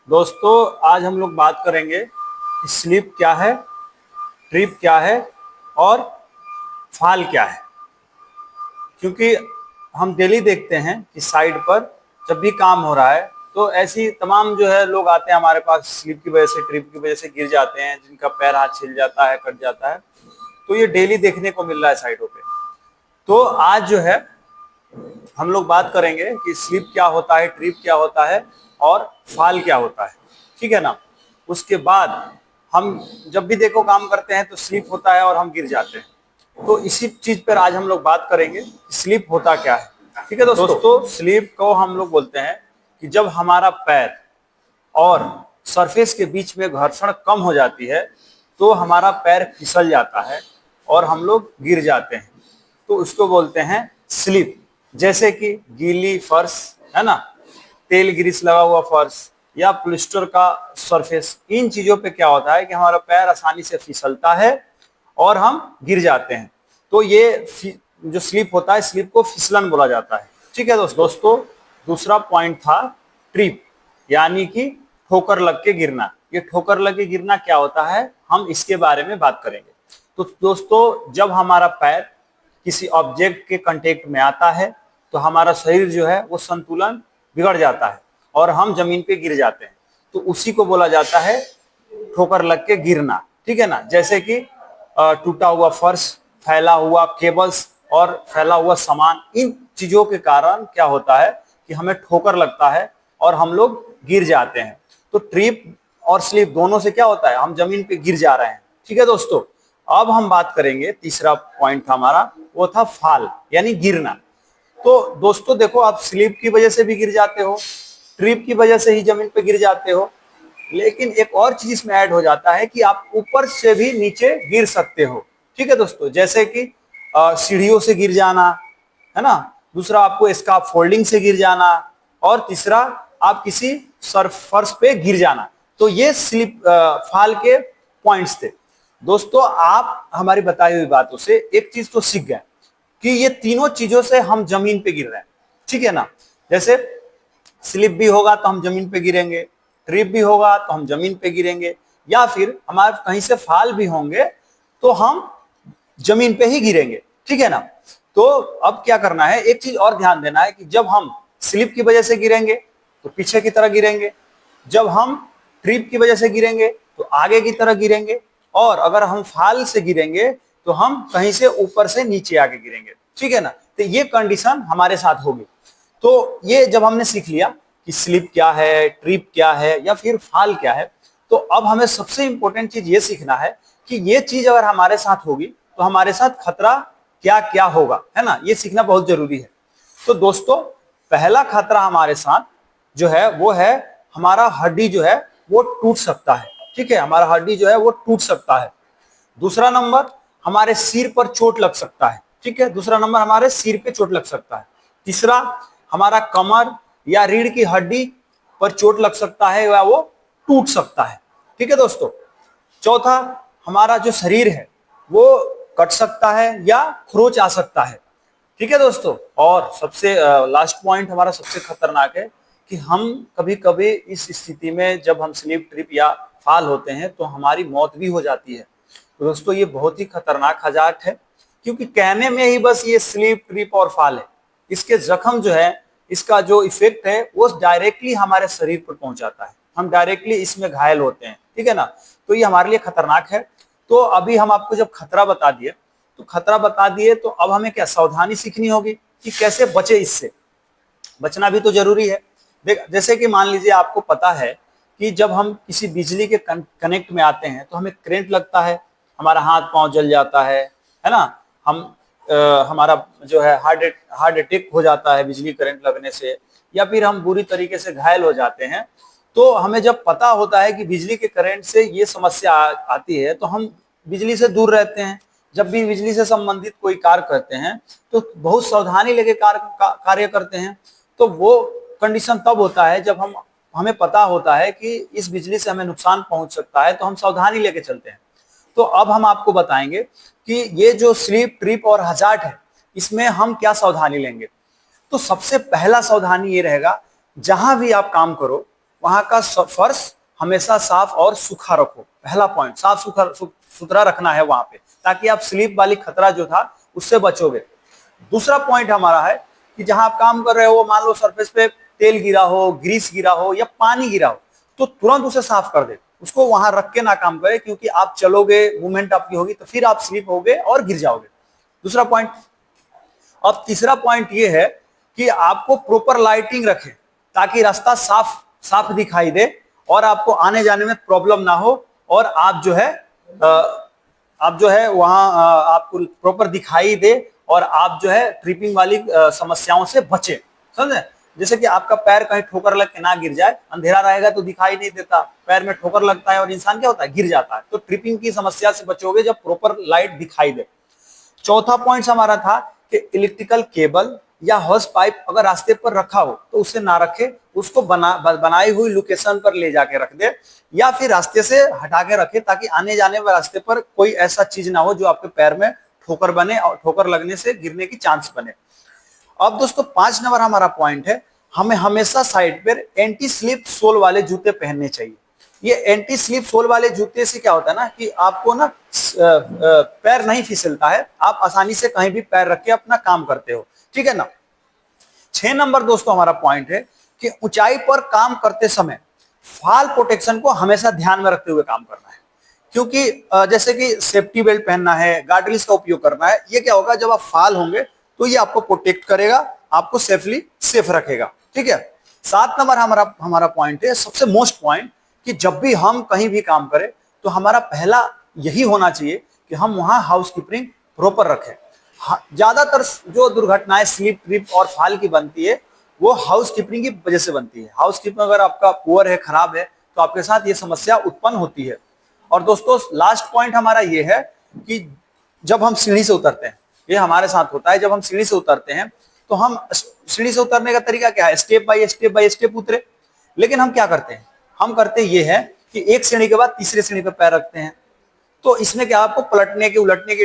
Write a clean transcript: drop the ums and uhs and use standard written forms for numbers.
दोस्तों आज हम लोग बात करेंगे कि स्लीप क्या है, ट्रिप क्या है और फॉल क्या है। क्योंकि हम डेली देखते हैं कि साइड पर जब भी काम हो रहा है तो ऐसी तमाम जो है लोग आते हैं हमारे पास, स्लीप की वजह से, ट्रिप की वजह से गिर जाते हैं, जिनका पैर हाथ छिल जाता है, कट जाता है। तो ये डेली देखने को मिल रहा है साइडों पे। तो आज जो है हम लोग बात करेंगे कि स्लीप क्या होता है, ट्रिप क्या होता है और फॉल क्या होता है। ठीक है ना। उसके बाद हम जब भी देखो काम करते हैं तो स्लिप होता है और हम गिर जाते हैं। तो इसी चीज पर आज हम लोग बात करेंगे, स्लिप होता क्या है। ठीक है दोस्तों, स्लिप को हम लोग बोलते हैं कि जब हमारा पैर और सरफेस के बीच में घर्षण कम हो जाती है तो हमारा पैर फिसल जाता है और हम लोग गिर जाते हैं। तो उसको बोलते हैं स्लिप। जैसे कि गीली फर्श है ना, तेल ग्रीस लगा हुआ फर्श या प्लास्टर का सरफेस, इन चीजों पे क्या होता है कि हमारा पैर आसानी से फिसलता है और हम गिर जाते हैं। तो ये जो स्लिप होता है, स्लिप को फिसलन बोला जाता है। ठीक है दोस्तों, दूसरा पॉइंट था ट्रिप, यानी कि ठोकर लग के गिरना। ये ठोकर लग के गिरना क्या होता है, हम इसके बारे में बात करेंगे। तो दोस्तों, जब हमारा पैर किसी ऑब्जेक्ट के कांटेक्ट में आता है तो हमारा शरीर जो है वो संतुलन बिगड़ जाता है और हम जमीन पे गिर जाते हैं। तो उसी को बोला जाता है ठोकर लग के गिरना। ठीक है ना। जैसे कि टूटा हुआ फर्श, फैला हुआ केबल्स और फैला हुआ सामान, इन चीजों के कारण क्या होता है कि हमें ठोकर लगता है और हम लोग गिर जाते हैं। तो ट्रिप और स्लिप दोनों से क्या होता है, हम जमीन पे गिर जा रहे हैं। ठीक है दोस्तों, अब हम बात करेंगे, तीसरा पॉइंट था हमारा, वो था फॉल यानी गिरना। तो दोस्तों देखो, आप स्लिप की वजह से भी गिर जाते हो, ट्रिप की वजह से ही जमीन पे गिर जाते हो, लेकिन एक और चीज इसमें ऐड हो जाता है कि आप ऊपर से भी नीचे गिर सकते हो। ठीक है दोस्तों, जैसे कि सीढ़ियों से गिर जाना है ना, दूसरा आपको स्कार्फ फोल्डिंग से गिर जाना, और तीसरा आप किसी फर्श पे गिर जाना। तो ये स्लिप फॉल के पॉइंट्स थे। दोस्तों, आप हमारी बताई हुई बातों से एक चीज तो सीख गए कि ये तीनों चीजों से हम जमीन पे गिर रहे हैं। ठीक है ना। जैसे स्लिप भी होगा तो हम जमीन पे गिरेंगे, ट्रिप भी होगा तो हम जमीन पे गिरेंगे, या फिर हमारे कहीं से फाल भी होंगे तो हम जमीन पे ही गिरेंगे। ठीक है ना। तो अब क्या करना है, एक चीज और ध्यान देना है कि जब हम स्लिप की वजह से गिरेंगे तो पीछे की तरह गिरेंगे, जब हम ट्रिप की वजह से गिरेंगे तो आगे की तरह गिरेंगे, और अगर हम फाल से गिरेंगे तो हम कहीं से ऊपर से नीचे आगे गिरेंगे। ठीक है ना। तो ये कंडीशन हमारे साथ होगी। तो ये जब हमने सीख लिया कि स्लिप क्या है, ट्रिप क्या है या फिर फाल क्या है, तो अब हमें सबसे इंपॉर्टेंट चीज ये सीखना है कि ये चीज अगर हमारे साथ होगी तो हमारे साथ खतरा क्या क्या होगा, है ना। ये सीखना बहुत जरूरी है। तो दोस्तों, पहला खतरा हमारे साथ जो है वो है हमारा हड्डी जो है वो टूट सकता है। ठीक है, हमारा हड्डी जो है वो टूट सकता है। दूसरा नंबर, हमारे सिर पर चोट लग सकता है। ठीक है, दूसरा नंबर, हमारे सिर पे चोट लग सकता है। तीसरा, हमारा कमर या रीढ़ की हड्डी पर चोट लग सकता है या वो टूट सकता है। ठीक है दोस्तों। चौथा, हमारा जो शरीर है वो कट सकता है या खरोच आ सकता है। ठीक है दोस्तों। और सबसे लास्ट पॉइंट हमारा सबसे खतरनाक है कि हम कभी कभी इस स्थिति में जब हम स्लिप, ट्रिप या फाल होते हैं तो हमारी मौत भी हो जाती है। तो दोस्तों, ये बहुत ही खतरनाक हजात है, क्योंकि कहने में ही बस ये स्लिप, ट्रिप और फाल है, इसके जख्म जो है, इसका जो इफेक्ट है वो डायरेक्टली हमारे शरीर पर पहुंच जाता है, हम डायरेक्टली इसमें घायल होते हैं। ठीक है ना। तो ये हमारे लिए खतरनाक है। तो अभी हम आपको जब खतरा बता दिए तो खतरा बता दिए, तो अब हमें क्या सावधानी सीखनी होगी कि कैसे बचे, इससे बचना भी तो जरूरी है। जैसे कि मान लीजिए आपको पता है कि जब हम किसी बिजली के कनेक्ट में आते हैं तो हमें करंट लगता है, हमारा हाथ पांव जल जाता है ना। हम हमारा जो है हार्ट अटैक हो जाता है बिजली करंट लगने से, या फिर हम बुरी तरीके से घायल हो जाते हैं। तो हमें जब पता होता है कि बिजली के करंट से ये समस्या आती है तो हम बिजली से दूर रहते हैं। जब भी बिजली से संबंधित कोई कार्य करते हैं तो बहुत सावधानी लेके कार्य करते हैं। तो वो कंडीशन तब होता है जब हमें पता होता है कि इस बिजली से हमें नुकसान पहुंच सकता है, तो हम सावधानी लेके चलते हैं। तो अब हम आपको बताएंगे कि ये जो स्लिप, ट्रिप और हजार्ड है, इसमें हम क्या सावधानी लेंगे। तो सबसे पहला सावधानी ये रहेगा, जहां भी आप काम करो वहां का फर्श हमेशा साफ और सूखा रखो। पहला पॉइंट, साफ सुथरा रखना है वहां पे, ताकि आप स्लिप वाली खतरा जो था उससे बचोगे। दूसरा पॉइंट हमारा है कि जहां आप काम कर रहे हो, मान लो सरफेस पे तेल गिरा हो, ग्रीस गिरा हो या पानी गिरा हो, तो तुरंत उसे साफ कर दे, उसको वहां रख के ना काम करे, क्योंकि आप चलोगे, मूवमेंट आपकी होगी तो फिर आप स्लिप होगे और गिर जाओगे। दूसरा पॉइंट। अब तीसरा पॉइंट ये है कि आपको प्रॉपर लाइटिंग रखें, ताकि रास्ता साफ साफ दिखाई दे और आपको आने जाने में प्रॉब्लम ना हो, और आप जो है वहां आपको प्रॉपर दिखाई दे, और आप जो है ट्रिपिंग वाली समस्याओं से बचे। समझे? जैसे कि आपका पैर कहीं ठोकर लग के ना गिर जाए, अंधेरा रहेगा तो दिखाई नहीं देता, पैर में ठोकर लगता है और इंसान क्या होता है, गिर जाता है। तो ट्रिपिंग की समस्या से बचोगे जब प्रॉपर लाइट दिखाई दे। चौथा पॉइंट हमारा था कि इलेक्ट्रिकल केबल या हॉस पाइप अगर रास्ते पर रखा हो तो उसे ना रखे, उसको बनाई हुई लोकेशन पर ले जाके रख दे, या फिर रास्ते से हटा के रखे, ताकि आने जाने वाले रास्ते पर कोई ऐसा चीज ना हो जो आपके पैर में ठोकर बने और ठोकर लगने से गिरने की चांस बने। अब दोस्तों 5 नंबर हमारा पॉइंट है, हमें हमेशा साइड पर एंटी स्लिप सोल वाले जूते पहनने चाहिए। ये एंटी स्लिप सोल वाले जूते से क्या होता है ना कि आपको ना पैर नहीं फिसलता है, आप आसानी से कहीं भी पैर रख के अपना काम करते हो। ठीक है ना। 6 नंबर दोस्तों हमारा पॉइंट है कि ऊंचाई पर काम करते समय फॉल प्रोटेक्शन को हमेशा ध्यान में रखते हुए काम करना है, क्योंकि जैसे कि सेफ्टी बेल्ट पहनना है, गार्डरिल्स का उपयोग करना है। ये क्या होगा, जब आप फॉल होंगे तो ये आपको प्रोटेक्ट करेगा, आपको सेफ रखेगा। ठीक है। 7 नंबर हमारा पॉइंट है, सबसे मोस्ट पॉइंट, कि जब भी हम कहीं भी काम करें तो हमारा पहला यही होना चाहिए कि हम वहां हाउस कीपिंग प्रॉपर रखें। ज्यादातर जो दुर्घटनाएं स्लिप ट्रिप और फॉल की बनती है वो हाउस कीपिंग की वजह से बनती है। हाउस कीपिंग अगर आपका पुअर है, खराब है, तो आपके साथ ये समस्या उत्पन्न होती है। और दोस्तों लास्ट पॉइंट हमारा ये है कि जब हम सीढ़ी से उतरते हैं, ये हमारे साथ होता है, जब हम सीढ़ी से उतरते हैं तो हम सीढ़ी से उतरने का तरीका क्या है, स्टेप बाय स्टेप उतरे। लेकिन हम क्या करते हैं, हम करते ये है कि एक सीढ़ी के बाद तीसरे सीढ़ी पे पैर रखते हैं। तो इसमें क्या, आपको पलटने की उलटने की